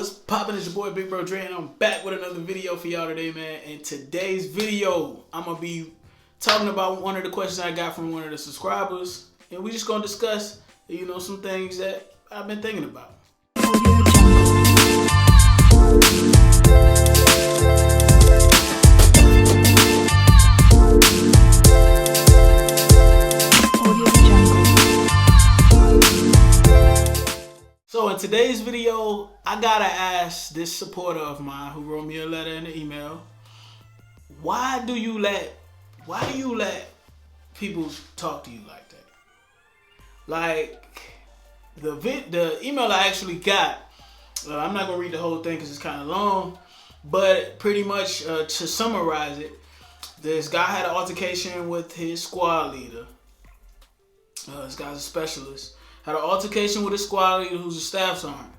What's poppin'? It's your boy Big Bro Dre, and I'm back with another video for y'all today, man. In today's video, I'm gonna be talking about one of the questions I got from one of the subscribers, and we just gonna discuss, some things that I've been thinking about. So in today's video, I gotta ask this supporter of mine who wrote me a letter in the email, why do you let people talk to you like that? Like the email I actually got, I'm not gonna read the whole thing because it's kind of long, but pretty much to summarize it, this guy had an altercation with his squad leader. This guy's a specialist. Had an altercation with a squad leader who's a staff sergeant.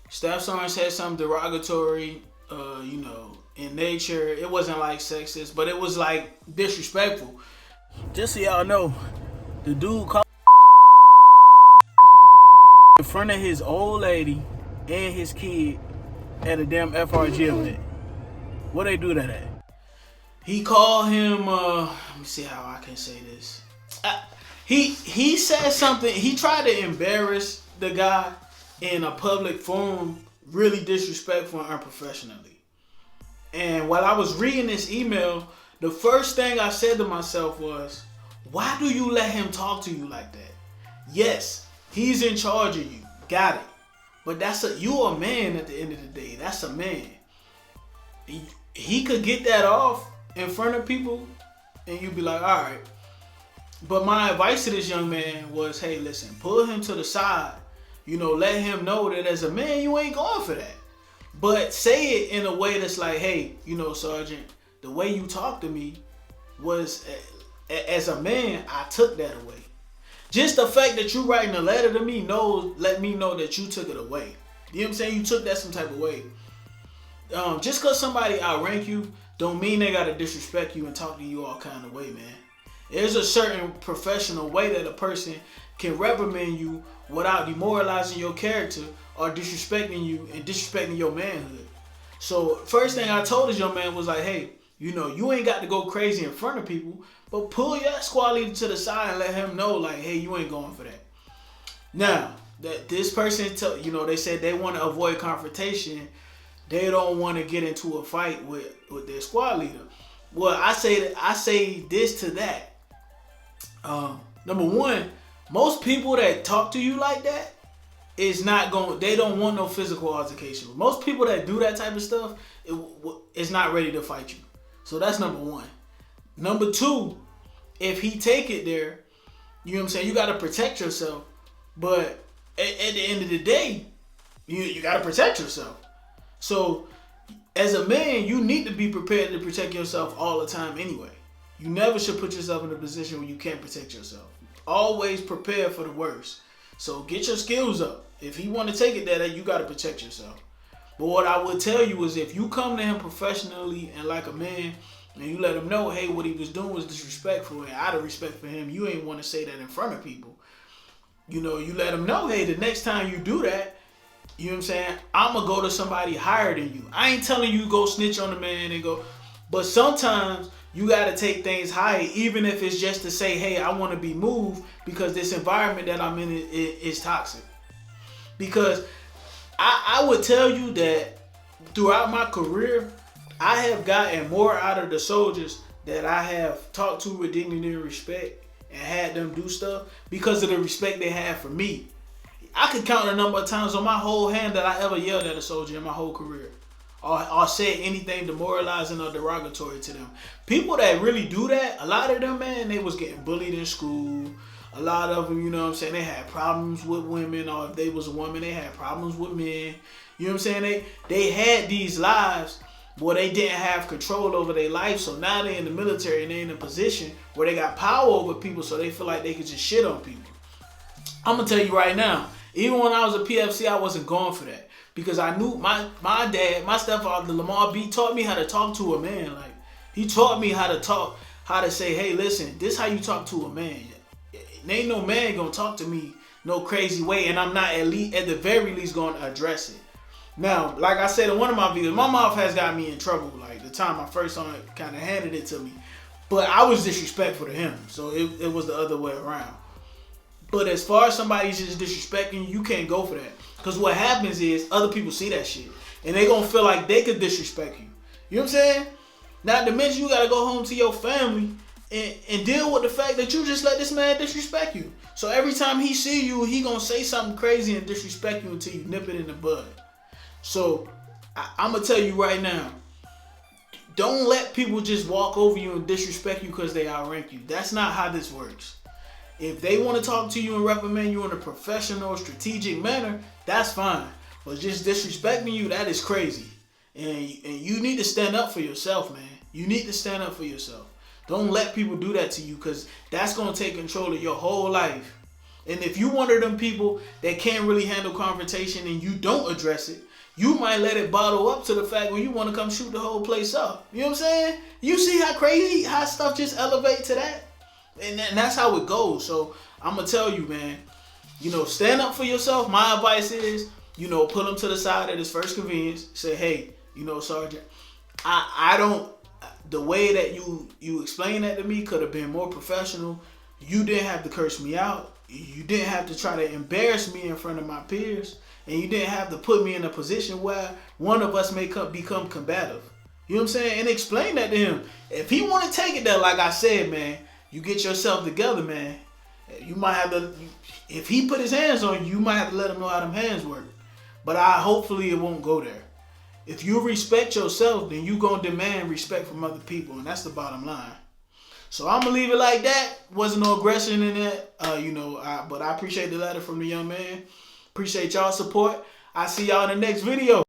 Staff sergeant said something derogatory, in nature. It wasn't like sexist, but it was like disrespectful. Just so y'all know, the dude called in front of his old lady and his kid at a damn FRG event. What they do that at? He called him, let me see how I can say this. He said something. He tried to embarrass the guy in a public forum, really disrespectful and unprofessionally. And while I was reading this email, the first thing I said to myself was, why do you let him talk to you like that? Yes, he's in charge of you. Got it. But you're a man at the end of the day. That's a man. He could get that off in front of people and you'd be like, all right. But my advice to this young man was, hey, listen, pull him to the side. Let him know that as a man, you ain't going for that. But say it in a way that's like, hey, Sergeant, the way you talk to me was, as a man, I took that away. Just the fact that you writing a letter to me let me know that you took it away. You know what I'm saying? You took that some type of way. Just because somebody outrank you don't mean they got to disrespect you and talk to you all kind of way, man. There's a certain professional way that a person can reprimand you without demoralizing your character or disrespecting you and disrespecting your manhood. So first thing I told this young man was like, hey, you ain't got to go crazy in front of people, but pull your squad leader to the side and let him know, like, hey, you ain't going for that. Now, that this person, they said they want to avoid confrontation. They don't want to get into a fight with their squad leader. Well, I say this to that. Number one, most people that talk to you like that they don't want no physical altercation. Most people that do that type of stuff is not ready to fight you. So that's number one. Number two, if he take it there, you know what I'm saying, you got to protect yourself. But at the end of the day, you got to protect yourself. So as a man, you need to be prepared to protect yourself all the time anyway. You never should put yourself in a position where you can't protect yourself. Always prepare for the worst. So get your skills up. If he want to take it there, you got to protect yourself. But what I would tell you is if you come to him professionally and like a man, and you let him know, hey, what he was doing was disrespectful, and out of respect for him, you ain't want to say that in front of people. You let him know, hey, the next time you do that, you know what I'm saying, I'm going to go to somebody higher than you. I ain't telling you go snitch on the man and go, but sometimes you got to take things higher, even if it's just to say, hey, I want to be moved because this environment that I'm in is toxic. Because I would tell you that throughout my career, I have gotten more out of the soldiers that I have talked to with dignity and respect and had them do stuff because of the respect they have for me. I could count the number of times on my whole hand that I ever yelled at a soldier in my whole career. Or said anything demoralizing or derogatory to them. People that really do that, a lot of them, man, they was getting bullied in school. A lot of them, they had problems with women, or if they was a woman, they had problems with men. You know what I'm saying? They had these lives where they didn't have control over their life, so now they're in the military and they're in a position where they got power over people, so they feel like they could just shit on people. I'm going to tell you right now, even when I was a PFC, I wasn't going for that. Because I knew my dad, my stepfather, Lamar B, taught me how to talk to a man. Like, he taught me how to say, hey, listen, this how you talk to a man. There ain't no man gonna talk to me no crazy way, and I'm not at the very least gonna address it. Now, like I said in one of my videos, my mouth has got me in trouble. Like the time I first saw it, kind of handed it to me. But I was disrespectful to him. So it was the other way around. But as far as somebody's just disrespecting you, you can't go for that. Because what happens is other people see that shit. And they going to feel like they could disrespect you. You know what I'm saying? Not to mention you got to go home to your family and deal with the fact that you just let this man disrespect you. So every time he see you, he going to say something crazy and disrespect you until you nip it in the bud. So I'm going to tell you right now, don't let people just walk over you and disrespect you because they outrank you. That's not how this works. If they want to talk to you and reprimand you in a professional, strategic manner, that's fine. But just disrespecting you, that is crazy. And you need to stand up for yourself, man. You need to stand up for yourself. Don't let people do that to you because that's going to take control of your whole life. And if you one of them people that can't really handle confrontation and you don't address it, you might let it bottle up to the fact where you want to come shoot the whole place up. You know what I'm saying? You see how crazy, how stuff just elevate to that? And that's how it goes. So I'm going to tell you, man, stand up for yourself. My advice is, put him to the side at his first convenience. Say, hey, Sergeant, I don't, the way that you explained that to me could have been more professional. You didn't have to curse me out. You didn't have to try to embarrass me in front of my peers. And you didn't have to put me in a position where one of us may become combative. You know what I'm saying? And explain that to him. If he want to take it there, like I said, man, you get yourself together, man. You might have to, if he put his hands on you, you might have to let him know how them hands work. But hopefully it won't go there. If you respect yourself, then you going to demand respect from other people. And that's the bottom line. So I'm going to leave it like that. Wasn't no aggression in it, but I appreciate the letter from the young man. Appreciate y'all support. I'll see y'all in the next video.